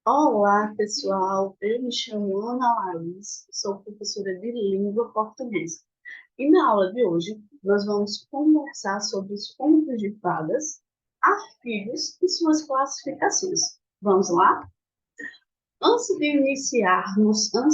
Olá, pessoal. Eu me chamo Ana Laís, sou professora de língua portuguesa. E na aula de hoje, nós vamos conversar sobre os contos de fadas, artigos e suas classificações. Vamos lá? Antes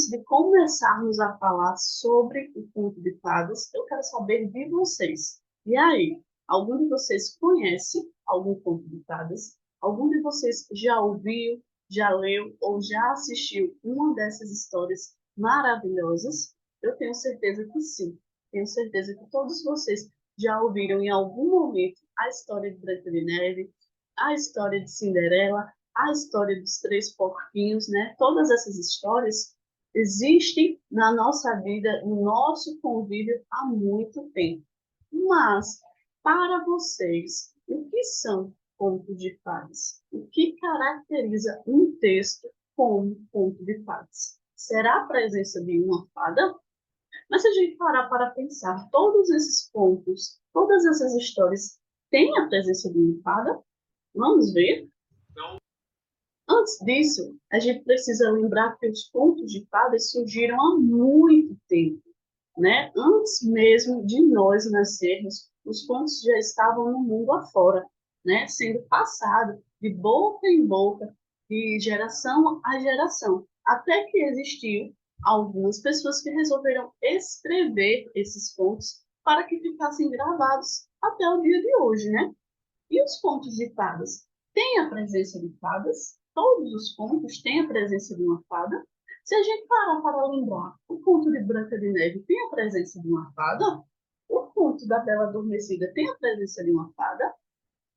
de começarmos a falar sobre o conto de fadas, eu quero saber de vocês. E aí, algum de vocês conhece algum conto de fadas? Algum de vocês já ouviu, já leu ou já assistiu uma dessas histórias maravilhosas? Eu tenho certeza que sim. Tenho certeza que todos vocês já ouviram em algum momento a história de Branca de Neve, a história de Cinderela, a história dos três porquinhos, né? Todas essas histórias existem na nossa vida, no nosso convívio há muito tempo. Mas, para vocês, o que são contos de fadas? O que caracteriza um texto como conto de fadas? Será a presença de uma fada? Mas se a gente parar para pensar, todos esses contos, todas essas histórias têm a presença de uma fada? Vamos ver? Antes disso, a gente precisa lembrar que os contos de fadas surgiram há muito tempo, né? Antes mesmo de nós nascermos, os contos já estavam no mundo afora, né? Sendo passado de boca em boca, de geração a geração, até que existiu algumas pessoas que resolveram escrever esses contos para que ficassem gravados até o dia de hoje, né? E os contos de fadas? Têm a presença de fadas? Todos os contos têm a presença de uma fada? Se a gente parar para lembrar, o conto de Branca de Neve tem a presença de uma fada? O conto da Bela Adormecida tem a presença de uma fada?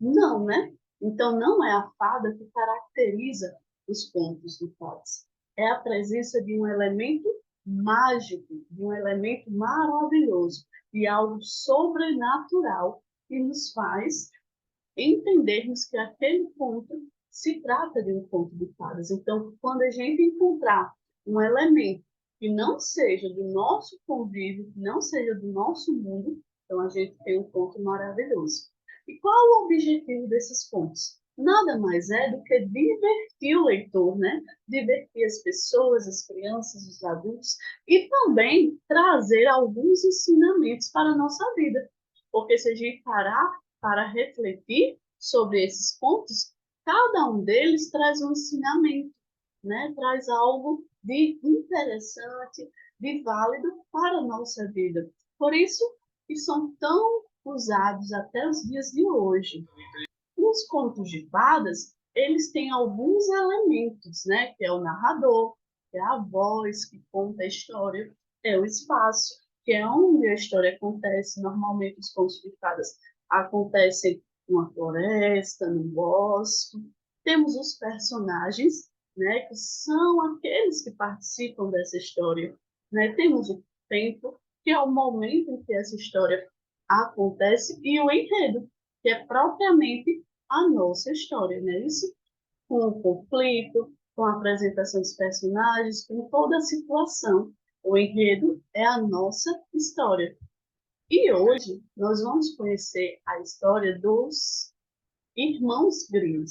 Não, né? Então não é a fada que caracteriza os contos de fadas. É a presença de um elemento mágico, de um elemento maravilhoso, de algo sobrenatural que nos faz entendermos que aquele conto se trata de um conto de fadas. Então, quando a gente encontrar um elemento que não seja do nosso convívio, que não seja do nosso mundo, então a gente tem um conto maravilhoso. E qual o objetivo desses contos? Nada mais é do que divertir o leitor, né? Divertir as pessoas, as crianças, os adultos e também trazer alguns ensinamentos para a nossa vida. Porque se a gente parar para refletir sobre esses pontos, cada um deles traz um ensinamento, né? Traz algo de interessante, de válido para a nossa vida. Por isso que são tão usados até os dias de hoje. Os contos de fadas, eles têm alguns elementos, né? Que é o narrador, que é a voz que conta a história, é o espaço, que é onde a história acontece. Normalmente os contos de fadas acontecem numa floresta, num bosque. Temos os personagens, né? Que são aqueles que participam dessa história, né? Temos o tempo, que é o momento em que essa história acontece, e o enredo, que é propriamente a nossa história, né? Isso com o conflito, com a apresentação dos personagens, com toda a situação. O enredo é a nossa história. E hoje nós vamos conhecer a história dos irmãos Grimm.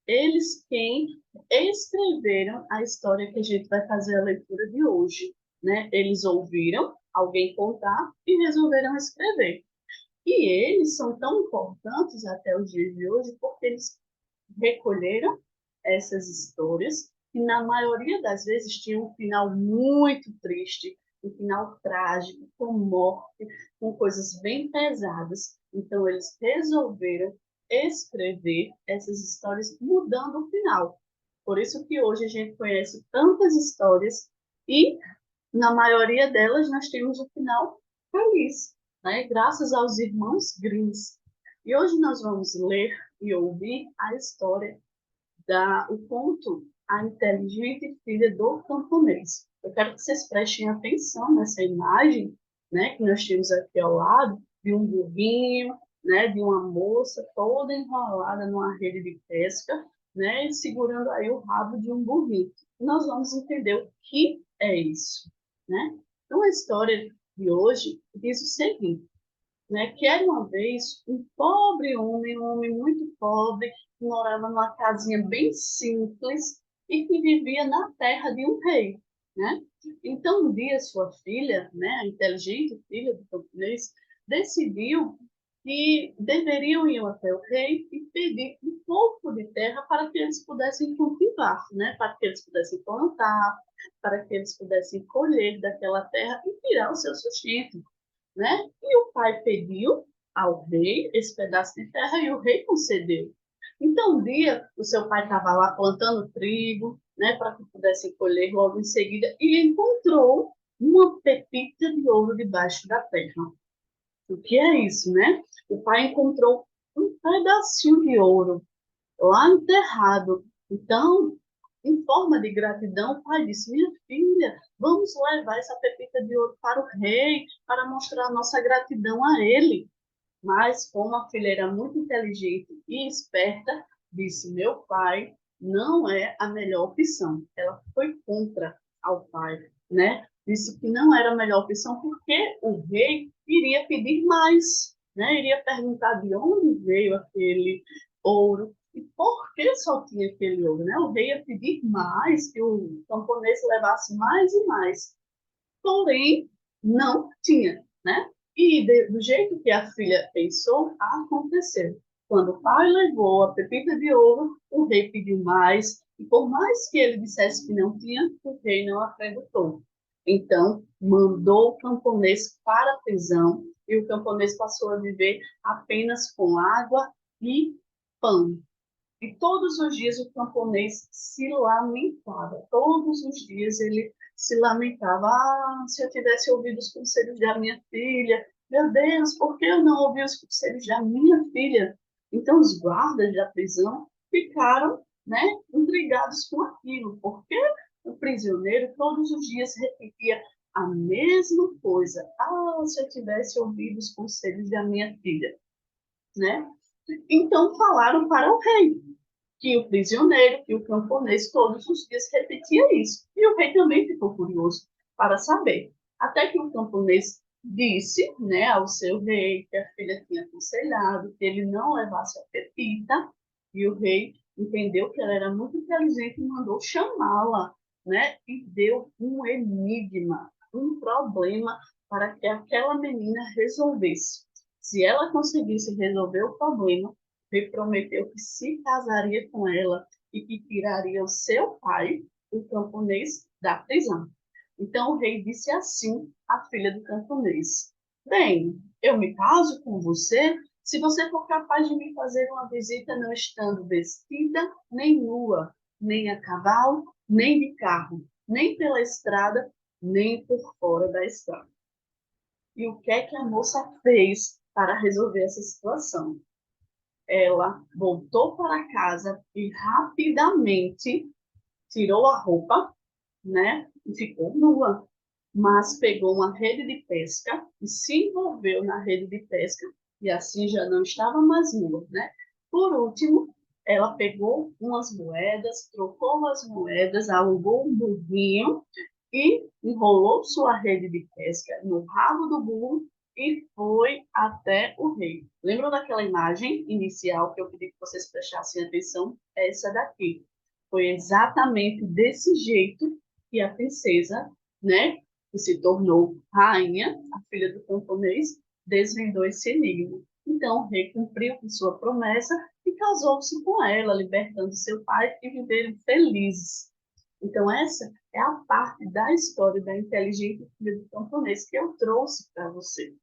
Eles quem escreveram a história que a gente vai fazer a leitura de hoje, né? Eles ouviram alguém contar e resolveram escrever. E eles são tão importantes até os dias de hoje porque eles recolheram essas histórias que, na maioria das vezes, tinham um final muito triste, um final trágico, com morte, com coisas bem pesadas. Então, eles resolveram escrever essas histórias mudando o final. Por isso que hoje a gente conhece tantas histórias e, na maioria delas, nós temos o final feliz, né? Graças aos irmãos Grimm. E hoje nós vamos ler e ouvir a história o conto A Inteligente Filha do Camponês. Eu quero que vocês prestem atenção nessa imagem, né, que nós temos aqui ao lado, de um burrinho, né, de uma moça toda enrolada numa rede de pesca, né, segurando aí o rabo de um burrinho. Nós vamos entender o que é isso, né? Então, a história de hoje diz o seguinte, né, que era uma vez um homem muito pobre, que morava numa casinha bem simples, e que vivia na terra de um rei, né? Então, um dia, sua filha, né, a inteligente filha do camponês, decidiu que deveriam ir até o rei e pedir um pouco de terra para que eles pudessem cultivar, né? Para que eles pudessem plantar, para que eles pudessem colher daquela terra e tirar o seu sustento, né? E o pai pediu ao rei esse pedaço de terra e o rei concedeu. Então, um dia, o seu pai estava lá plantando trigo, né, para que pudesse colher logo em seguida, e encontrou uma pepita de ouro debaixo da terra. O que é isso, né? O pai encontrou um pedacinho de ouro lá enterrado. Então, em forma de gratidão, o pai disse: Minha filha, vamos levar essa pepita de ouro para o rei, para mostrar nossa gratidão a ele. Mas, como a filha era muito inteligente e esperta, disse: Meu pai não é a melhor opção. Ela foi contra ao pai, né? Disse que não era a melhor opção porque o rei iria pedir mais, né? Iria perguntar de onde veio aquele ouro e por que só tinha aquele ouro, né? O rei ia pedir mais, que o camponês levasse mais e mais, porém não tinha, né? Do jeito que a filha pensou, aconteceu. Quando o pai levou a pepita de ouro, o rei pediu mais, e por mais que ele dissesse que não tinha, o rei não acreditou. Então, mandou o camponês para a prisão, e o camponês passou a viver apenas com água e pão. E todos os dias o camponês se lamentava. Todos os dias ele se lamentava. Ah, se eu tivesse ouvido os conselhos da minha filha. Meu Deus, por que eu não ouvi os conselhos da minha filha? Então os guardas da prisão ficaram, né, intrigados com aquilo, porque o prisioneiro todos os dias repetia a mesma coisa. Ah, se eu tivesse ouvido os conselhos da minha filha, né? Então falaram para o rei que o prisioneiro, que o camponês, todos os dias repetia isso. E o rei também ficou curioso para saber. Até que o camponês disse, né, ao seu rei que a filha tinha aconselhado que ele não levasse a pepita, e o rei entendeu que ela era muito inteligente e mandou chamá-la, né, e deu um enigma, um problema para que aquela menina resolvesse. Se ela conseguisse resolver o problema, ele prometeu que se casaria com ela e que tiraria o seu pai, o camponês, da prisão. Então o rei disse assim à filha do camponês: Bem, eu me caso com você se você for capaz de me fazer uma visita não estando vestida, nem nua, nem a cavalo, nem de carro, nem pela estrada, nem por fora da estrada. E o que é que a moça fez para resolver essa situação? Ela voltou para casa e rapidamente tirou a roupa, né? E ficou nua. Mas pegou uma rede de pesca e se envolveu na rede de pesca e assim já não estava mais nua, né? Por último, ela pegou umas moedas, trocou as moedas, alugou um burrinho e enrolou sua rede de pesca no rabo do burro e foi até o rei. Lembram daquela imagem inicial que eu pedi que vocês prestassem atenção? Essa daqui. Foi exatamente desse jeito que a princesa, né, que se tornou rainha, a filha do camponês, desvendou esse enigma. Então, o rei cumpriu com sua promessa e casou-se com ela, libertando seu pai e viveram felizes. Então, essa é a parte da história da inteligente filha do camponês que eu trouxe para você.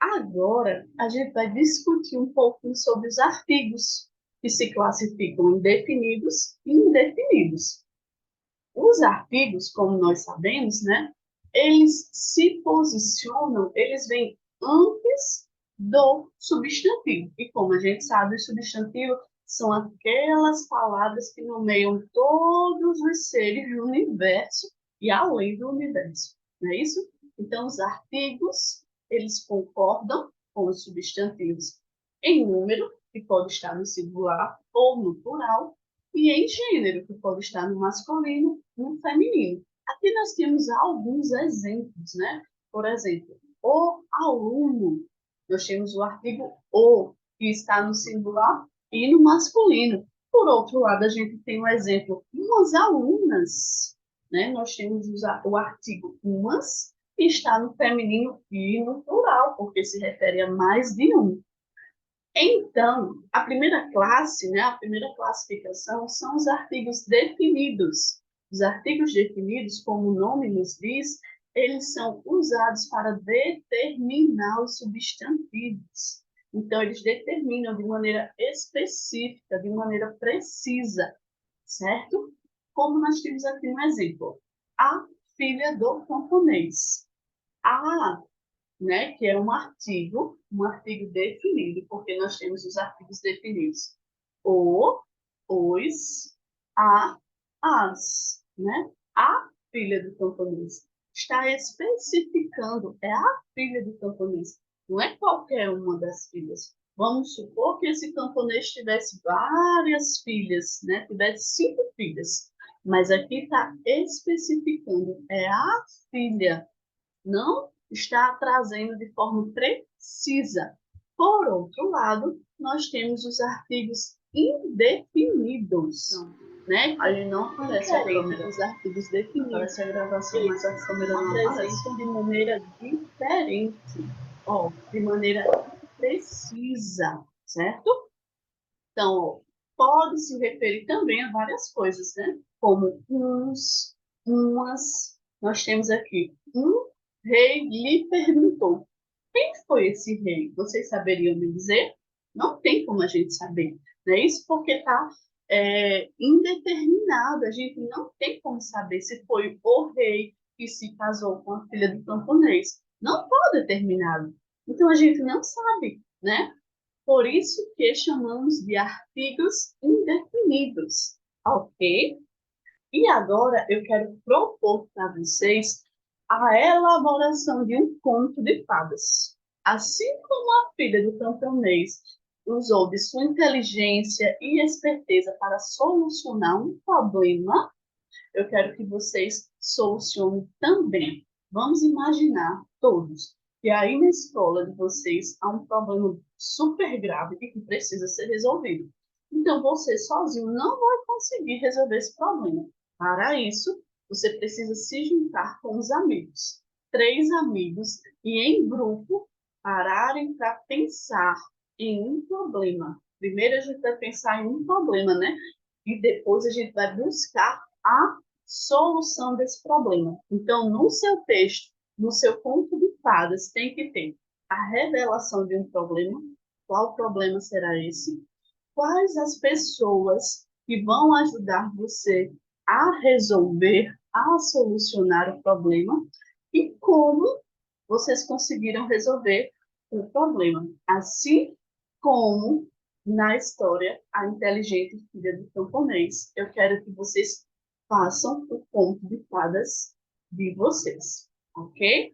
Agora, a gente vai discutir um pouquinho sobre os artigos, que se classificam em definidos e indefinidos. Os artigos, como nós sabemos, né, eles se posicionam, eles vêm antes do substantivo. E como a gente sabe, o substantivo são aquelas palavras que nomeiam todos os seres do universo e além do universo. Não é isso? Então, os artigos, eles concordam com os substantivos em número, que pode estar no singular ou no plural, e em gênero, que pode estar no masculino e no feminino. Aqui nós temos alguns exemplos, né? Por exemplo, o aluno. Nós temos o artigo o, que está no singular e no masculino. Por outro lado, a gente tem um exemplo, umas alunas, né? Nós temos o artigo umas, que está no feminino e no plural, porque se refere a mais de um. Então, a primeira classe, né, a primeira classificação são os artigos definidos. Os artigos definidos, como o nome nos diz, eles são usados para determinar os substantivos. Então, eles determinam de maneira específica, de maneira precisa, certo? Como nós temos aqui um exemplo. A filha do camponês. A, né, que é um artigo definido, porque nós temos os artigos definidos. O, os, as, né? A filha do camponês. Está especificando, é a filha do camponês, não é qualquer uma das filhas. Vamos supor que esse camponês tivesse várias filhas, né? Tivesse 5 filhas, mas aqui está especificando, é a filha, não está trazendo de forma precisa. Por outro lado, nós temos os artigos indefinidos, né? Ele não aparece a câmera. Os artigos definidos. Aparece a gravação, mas a câmera não apresentam de maneira diferente, ó, de maneira precisa, certo? Então, ó, pode se referir também a várias coisas, né? Como uns, umas. Nós temos aqui um rei lhe perguntou: quem foi esse rei? Vocês saberiam me dizer? Não tem como a gente saber, né? Isso porque está indeterminado. A gente não tem como saber se foi o rei que se casou com a filha do camponês. Não está determinado. Então a gente não sabe, né? Por isso que chamamos de artigos indefinidos, ok? E agora eu quero propor para vocês a elaboração de um conto de fadas. Assim como a filha do camponês usou de sua inteligência e esperteza para solucionar um problema, eu quero que vocês solucionem também. Vamos imaginar todos que aí na escola de vocês há um problema super grave e que precisa ser resolvido. Então, você sozinho não vai conseguir resolver esse problema. Para isso, você precisa se juntar com os amigos. 3 amigos e em grupo pararem para pensar em um problema. Primeiro a gente vai pensar em um problema, né? E depois a gente vai buscar a solução desse problema. Então, no seu texto, no seu conto de fadas, tem que ter a revelação de um problema. Qual problema será esse? Quais as pessoas que vão ajudar você a resolver, a solucionar o problema e como vocês conseguiram resolver o problema. Assim como na história A Inteligente Filha do Camponês. Eu quero que vocês façam o conto de fadas de vocês, ok?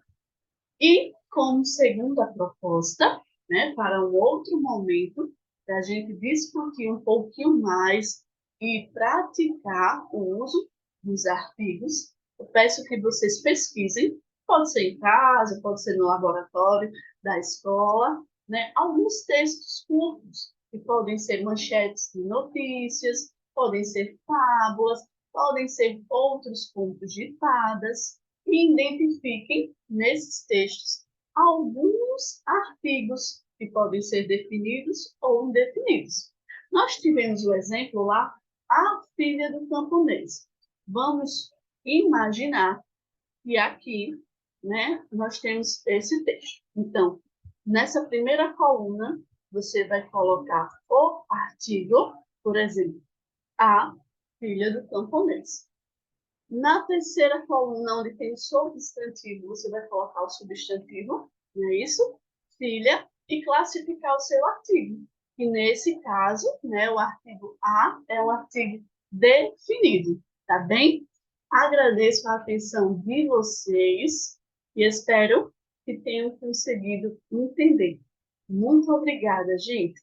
E como segunda proposta, né, para um outro momento, para a gente discutir um pouquinho mais e praticar o uso dos artigos, eu peço que vocês pesquisem, pode ser em casa, pode ser no laboratório da escola, né, alguns textos curtos, que podem ser manchetes de notícias, podem ser fábulas, podem ser outros contos de fadas, e identifiquem nesses textos alguns artigos que podem ser definidos ou indefinidos. Nós tivemos o exemplo lá, a filha do camponês. Vamos imaginar que aqui, né, nós temos esse texto. Então, nessa primeira coluna, você vai colocar o artigo, por exemplo, a filha do camponês. Na terceira coluna, onde tem o substantivo, você vai colocar o substantivo, não é isso? Filha, e classificar o seu artigo. E nesse caso, né, o artigo A é um artigo definido, tá bem? Agradeço a atenção de vocês e espero que tenham conseguido entender. Muito obrigada, gente.